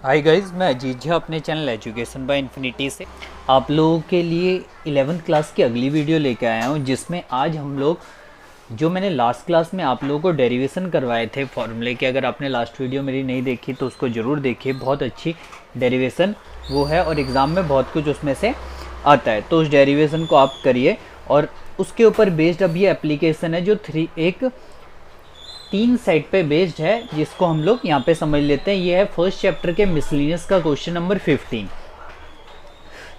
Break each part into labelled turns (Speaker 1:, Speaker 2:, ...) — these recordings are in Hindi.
Speaker 1: हाय गाइस, मैं अजीत झा अपने चैनल एजुकेशन बाय इन्फिनिटी से आप लोगों के लिए 11th क्लास की अगली वीडियो लेके आया हूँ, जिसमें आज हम लोग जो मैंने लास्ट क्लास में आप लोगों को डेरिवेशन करवाए थे फॉर्मूले के। अगर आपने लास्ट वीडियो मेरी नहीं देखी तो उसको ज़रूर देखिए, बहुत अच्छी डेरिवेशन वो है और एग्ज़ाम में बहुत कुछ उसमें से आता है। तो उस डेरिवेशन को आप करिए और उसके ऊपर बेस्ड अब ये एप्लीकेशन है जो एक 3 सेट पे बेस्ड है, जिसको हम लोग यहाँ पे समझ लेते हैं। ये है फर्स्ट चैप्टर के मिसलिनियस का क्वेश्चन नंबर 15।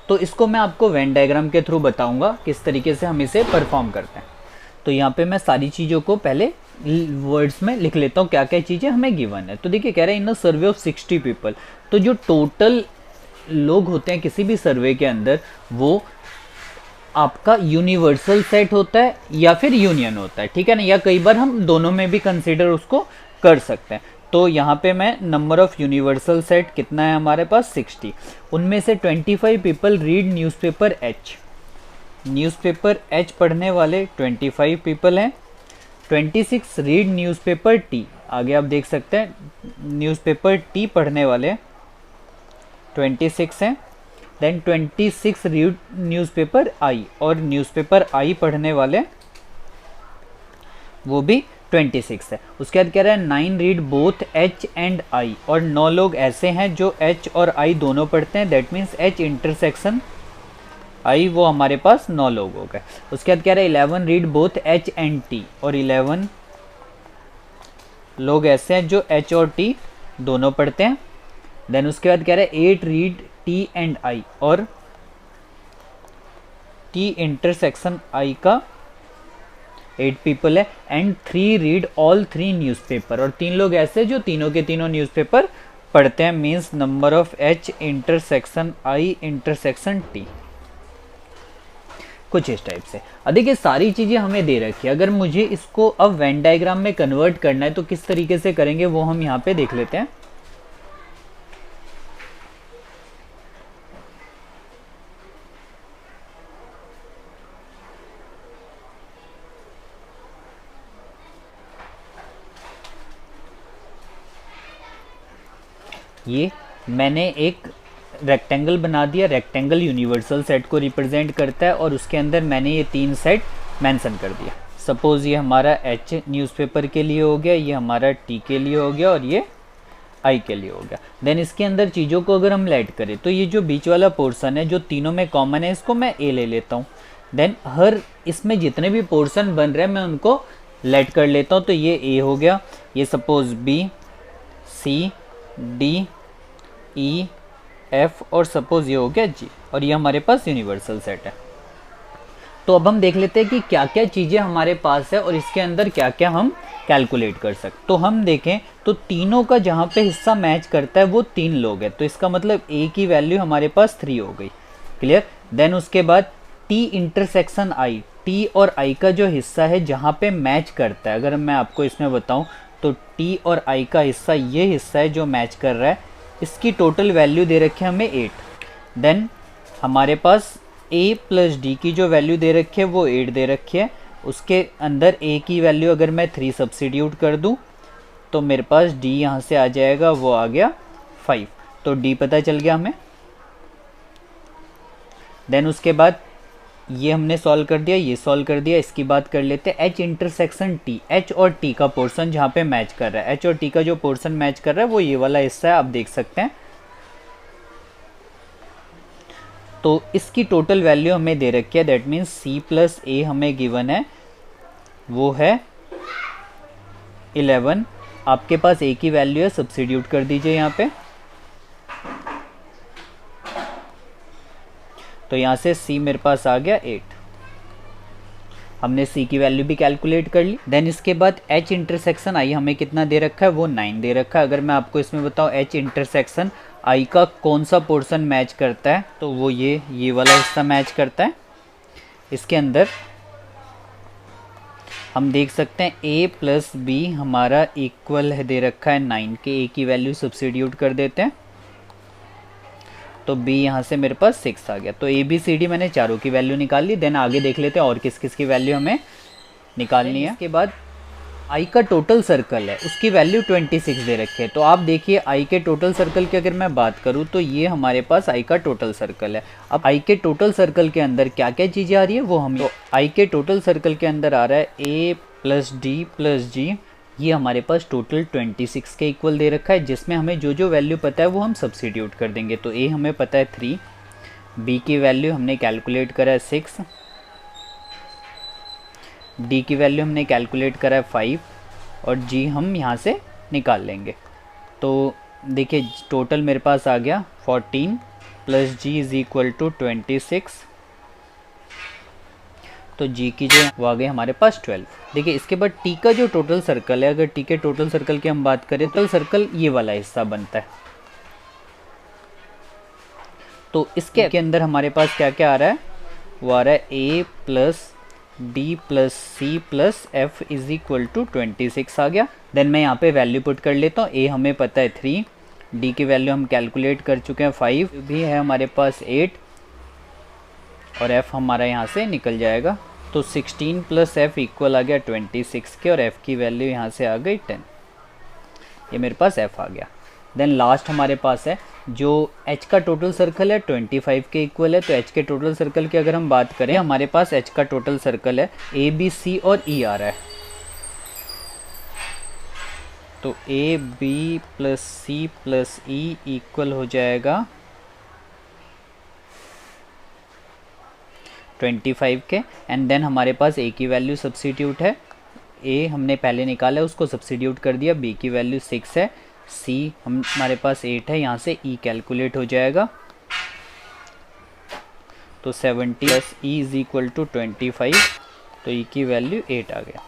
Speaker 1: तो इसको मैं आपको वेन डायग्राम के थ्रू बताऊंगा किस तरीके से हम इसे परफॉर्म करते हैं। तो यहाँ पे मैं सारी चीज़ों को पहले वर्ड्स में लिख लेता हूँ, क्या क्या चीज़ें हमें गिवन है। तो देखिए कह रहा है इन अ सर्वे ऑफ 60 पीपल। तो जो टोटल लोग होते हैं किसी भी सर्वे के अंदर, वो आपका यूनिवर्सल सेट होता है या फिर यूनियन होता है, ठीक है ना। या कई बार हम दोनों में भी कंसीडर उसको कर सकते हैं। तो यहाँ पे मैं नंबर ऑफ यूनिवर्सल सेट कितना है हमारे पास 60। उनमें से 25 people read newspaper H. Newspaper H पढ़ने वाले 25 पीपल हैं। 26 रीड न्यूज़पेपर टी। आगे आप देख सकते हैं न्यूज़पेपर टी पढ़ने वाले 26 हैं। देन 26 रीड न्यूज़पेपर आई, और न्यूज़पेपर आई पढ़ने वाले वो भी 26 है। उसके बाद कह रहा है 9 read both H and I, और 9 लोग ऐसे हैं जो एच और आई दोनों पढ़ते हैं। दैट मीन्स एच इंटरसेक्शन आई, वो हमारे पास 9 लोग हो गए। उसके बाद कह रहा है 11 read both H and T, और 11 लोग ऐसे हैं जो एच और टी दोनों पढ़ते हैं। देन उसके बाद कह रहा है 8 रीड टी एंड आई, और टी इंटरसेक्शन आई का 8 पीपल है। एंड 3 रीड ऑल 3 न्यूज़पेपर, और 3 लोग ऐसे जो तीनों के तीनों न्यूज़पेपर पढ़ते हैं। Means number of H intersection I intersection T, कुछ इस टाइप से। अब देखिए सारी चीज़ें हमें दे रखी है। अगर मुझे इसको अब वेन डायग्राम में कन्वर्ट करना है तो किस तरीके से करेंगे वो हम यहाँ पे देख लेते हैं। ये मैंने एक रेक्टेंगल बना दिया। रेक्टेंगल यूनिवर्सल सेट को रिप्रेजेंट करता है, और उसके अंदर मैंने ये 3 सेट मेंशन कर दिया। सपोज़ ये हमारा एच न्यूज़पेपर के लिए हो गया, ये हमारा टी के लिए हो गया, और ये आई के लिए हो गया। देन इसके अंदर चीज़ों को अगर हम लेट करें तो ये जो बीच वाला पोर्सन है जो तीनों में कॉमन है, इसको मैं ए ले लेता हूँ। देन हर इसमें जितने भी पोर्सन बन रहे हैं मैं उनको लेट कर लेता हूँ। तो ये ए हो गया, ये सपोज़ बी, सी, डी, ई, एफ, और सपोज ये हो गया जी, और ये हमारे पास यूनिवर्सल सेट है। तो अब हम देख लेते हैं कि क्या क्या चीज़ें हमारे पास है और इसके अंदर क्या क्या हम कैलकुलेट कर सकते। तो हम देखें तो तीनों का जहाँ पे हिस्सा मैच करता है वो 3 लोग हैं, तो इसका मतलब ए की वैल्यू हमारे पास 3 हो गई। क्लियर। देन उसके बाद टी इंटरसेक्शन आई, टी और आई का जो हिस्सा है जहाँ पे मैच करता है, अगर मैं आपको इसमें बताऊँ तो टी और आई का हिस्सा ये हिस्सा है जो मैच कर रहा है। इसकी टोटल वैल्यू दे रखी है हमें 8। देन हमारे पास a प्लस डी की जो वैल्यू दे रखी है वो 8 दे रखी है। उसके अंदर a की वैल्यू अगर मैं 3 सब्सिट्यूट कर दूं तो मेरे पास d यहाँ से आ जाएगा, वो आ गया 5। तो d पता चल गया हमें। देन उसके बाद ये हमने सॉल्व कर दिया, ये सॉल्व कर दिया। इसकी बात कर लेते हैं एच इंटरसेक्शन टी। एच और टी का पोर्शन जहाँ पे मैच कर रहा है, एच और टी का जो पोर्शन मैच कर रहा है वो ये वाला हिस्सा है, आप देख सकते हैं। तो इसकी टोटल वैल्यू हमें दे रखी है। दैट मीन्स सी प्लस ए हमें गिवन है, वो है 11। आपके पास ए की वैल्यू है, सब्सिट्यूट कर दीजिए यहाँ पे। तो यहाँ से C मेरे पास आ गया 8। हमने C की वैल्यू भी कैलकुलेट कर ली। देन इसके बाद H इंटरसेक्शन I हमें कितना दे रखा है, वो 9 दे रखा है। अगर मैं आपको इसमें बताऊँ H इंटरसेक्शन I का कौन सा पोर्शन मैच करता है, तो वो ये वाला हिस्सा मैच करता है। इसके अंदर हम देख सकते हैं A प्लस बी हमारा इक्वल है दे रखा है 9 के। A की वैल्यू सब्सिट्यूट कर देते हैं तो b यहाँ से मेरे पास 6 आ गया। तो ए बी सी डी मैंने चारों की वैल्यू निकाल ली। देन आगे देख लेते हैं और किस किस की वैल्यू हमें निकालनी है। इसके बाद आई का टोटल सर्कल है उसकी वैल्यू 26 दे रखी है। तो आप देखिए आई के टोटल सर्कल की अगर मैं बात करूँ तो ये हमारे पास आई का टोटल सर्कल है। अब आई के टोटल सर्कल के अंदर क्या क्या चीज़ें आ रही है वो हम, तो आई के टोटल सर्कल के अंदर आ रहा है ए प्लस डी प्लस जी, ये हमारे पास टोटल 26 के इक्वल दे रखा है, जिसमें हमें जो जो वैल्यू पता है वो हम सब्सिट्यूट कर देंगे। तो ए हमें पता है 3, बी की वैल्यू हमने कैलकुलेट करा है 6, डी की वैल्यू हमने कैलकुलेट करा है 5 और जी हम यहाँ से निकाल लेंगे। तो देखिए टोटल मेरे पास आ गया 14 plus G is equal to 26, तो जी की जो वो आ गई हमारे पास 12। देखिए इसके बाद टी का जो टोटल सर्कल है, अगर टी के टोटल सर्कल की हम बात करें टोटल सर्कल ये वाला हिस्सा बनता है। तो इसके अंदर हमारे पास क्या क्या आ रहा है, वो आ रहा है A plus D plus C plus F is equal to 26 आ गया। देन मैं यहाँ पे वैल्यू पुट कर लेता हूँ। ए हमें पता है 3, डी की वैल्यू हम कैलकुलेट कर चुके हैं 5, भी है हमारे पास 8 और एफ हमारा यहाँ से निकल जाएगा। तो 16 प्लस एफ इक्वल आ गया 26 के और एफ की वैल्यू यहाँ से आ गई 10, ये मेरे पास एफ आ गया। देन लास्ट हमारे पास है जो एच का टोटल सर्कल है 25 के इक्वल है। तो एच के टोटल सर्कल की अगर हम बात करें, हमारे पास एच का टोटल सर्कल है ए बी सी और ई आ रहा है। तो A B plus C plus E equal हो जाएगा 25 के। एंड देन हमारे पास ए की वैल्यू सब्सिट्यूट है, ए हमने पहले निकाला है उसको सब्सिट्यूट कर दिया, बी की वैल्यू 6 है, सी हमारे पास 8 है, यहाँ से ई कैलकुलेट हो जाएगा। तो 70 plus E is equal to 25, तो ई की वैल्यू 8 आ गया।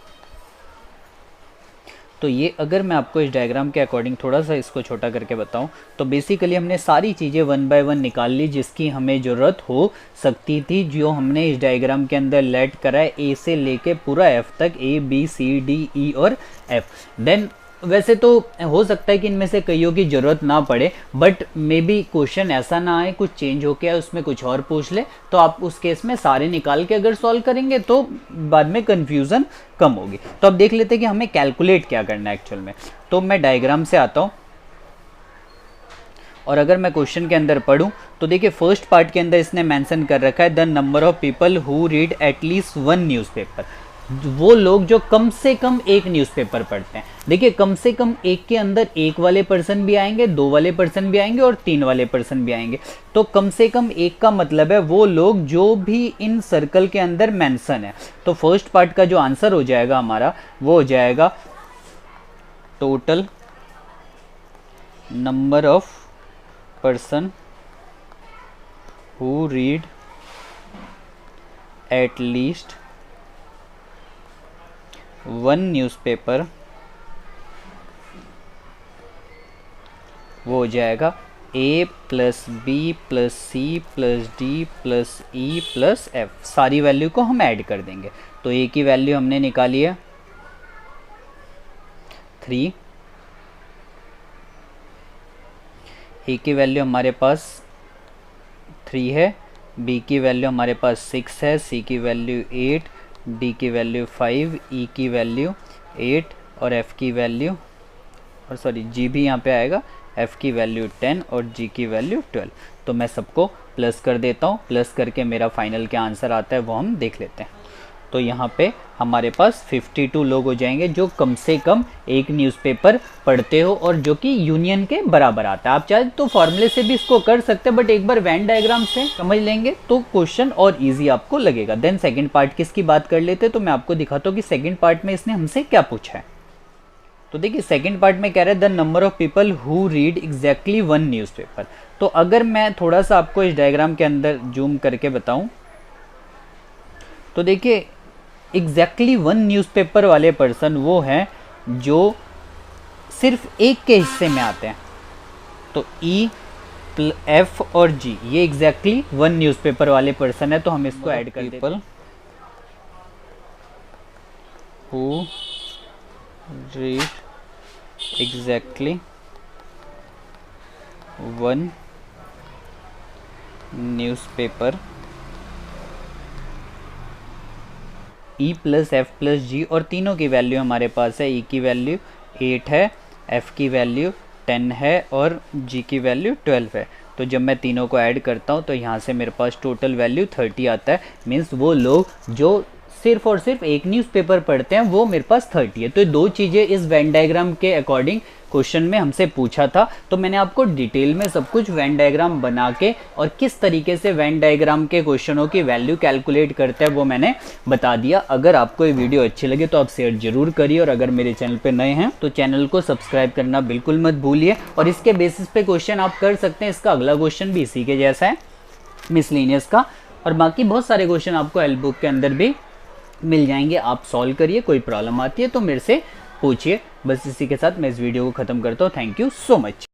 Speaker 1: तो ये अगर मैं आपको इस डायग्राम के अकॉर्डिंग थोड़ा सा इसको छोटा करके बताऊं तो बेसिकली हमने सारी चीज़ें 1 बाय 1 निकाल ली जिसकी हमें ज़रूरत हो सकती थी, जो हमने इस डायग्राम के अंदर लेट करा है ए से लेके पूरा एफ तक, A B C D E और एफ। देन वैसे तो हो सकता है कि इनमें से कईयों की ज़रूरत ना पड़े, बट मे बी क्वेश्चन ऐसा ना आए कुछ चेंज होके आए उसमें कुछ और पूछ ले, तो आप उस केस में सारे निकाल के अगर सॉल्व करेंगे तो बाद में कन्फ्यूज़न कम होगी। तो अब देख लेते हैं कि हमें कैलकुलेट क्या करना है एक्चुअल में। तो मैं डायग्राम से आता हूँ और अगर मैं क्वेश्चन के अंदर पढ़ूँ तो देखिए फर्स्ट पार्ट के अंदर इसने मेंशन कर रखा है the number of people who read at least 1 newspaper, वो लोग जो कम से कम एक न्यूज़पेपर पढ़ते हैं। देखिए कम से कम एक के अंदर 1 वाले पर्सन भी आएंगे, 2 वाले पर्सन भी आएंगे और 3 वाले पर्सन भी आएंगे। तो कम से कम एक का मतलब है वो लोग जो भी इन सर्कल के अंदर मेंशन है। तो फर्स्ट पार्ट का जो आंसर हो जाएगा हमारा वो हो जाएगा total number of person who read at least 1 newspaper, वो हो जाएगा A plus B plus C plus D plus E plus F. सारी वैल्यू को हम ऐड कर देंगे। तो ए की वैल्यू हमने निकाली है 3, ए की वैल्यू हमारे पास 3 है, बी की वैल्यू हमारे पास 6 है, सी की वैल्यू 8, डी की वैल्यू 5, ई की वैल्यू 8 और एफ की वैल्यू, और सॉरी जी भी यहाँ पे आएगा, एफ की वैल्यू 10 और जी की वैल्यू 12। तो मैं सबको प्लस कर देता हूँ, प्लस करके मेरा फाइनल क्या आंसर आता है वो हम देख लेते हैं। तो यहाँ पे हमारे पास 52 लोग हो जाएंगे जो कम से कम एक न्यूज़पेपर पढ़ते हो और जो कि यूनियन के बराबर आता है। आप चाहे तो फॉर्मूले से भी इसको कर सकते हैं, बट एक बार वेन डायग्राम से समझ लेंगे तो क्वेश्चन और इजी आपको लगेगा। देन सेकंड पार्ट किसकी बात कर लेते हैं, तो मैं आपको दिखाता हूँ कि सेकंड पार्ट में इसने हमसे क्या पूछा है। तो देखिए सेकंड पार्ट में कह रहा है the number of people who read exactly 1 newspaper. तो अगर मैं थोड़ा सा आपको इस डायग्राम के अंदर जूम करके बताऊं तो देखिए एग्जैक्टली 1 न्यूज़पेपर वाले पर्सन वो हैं जो सिर्फ एक के हिस्से में आते हैं। तो ई एफ और जी ये एग्जैक्टली 1 न्यूज़पेपर वाले पर्सन है, तो हम इसको ऐड कर देते हैं। Who read exactly 1 newspaper E plus F plus G, और तीनों की वैल्यू हमारे पास है। ई की वैल्यू 8 है, एफ की वैल्यू 10 है और जी की वैल्यू 12 है। तो जब मैं तीनों को ऐड करता हूँ तो यहाँ से मेरे पास टोटल वैल्यू 30 आता है। मीन्स वो लोग जो सिर्फ और सिर्फ एक न्यूज़पेपर पढ़ते हैं वो मेरे पास 30 है। तो दो चीज़ें इस वेन डायग्राम के अकॉर्डिंग क्वेश्चन में हमसे पूछा था, तो मैंने आपको डिटेल में सब कुछ वेन डायग्राम बना के और किस तरीके से वेन डायग्राम के क्वेश्चनों की वैल्यू कैलकुलेट करते हैं वो मैंने बता दिया। अगर आपको ये वीडियो अच्छी लगे तो आप शेयर जरूर करिए, और अगर मेरे चैनल पे नए हैं तो चैनल को सब्सक्राइब करना बिल्कुल मत भूलिए। और इसके बेसिस पे क्वेश्चन आप कर सकते हैं। इसका अगला क्वेश्चन भी इसी के जैसा है, मिसलेनियस का, और बाकी बहुत सारे क्वेश्चन आपको एल बुक के अंदर भी मिल जाएंगे। आप सॉल्व करिए, कोई प्रॉब्लम आती है तो मेरे से पूछिए। बस इसी के साथ मैं इस वीडियो को ख़त्म करता हूँ। Thank you so much.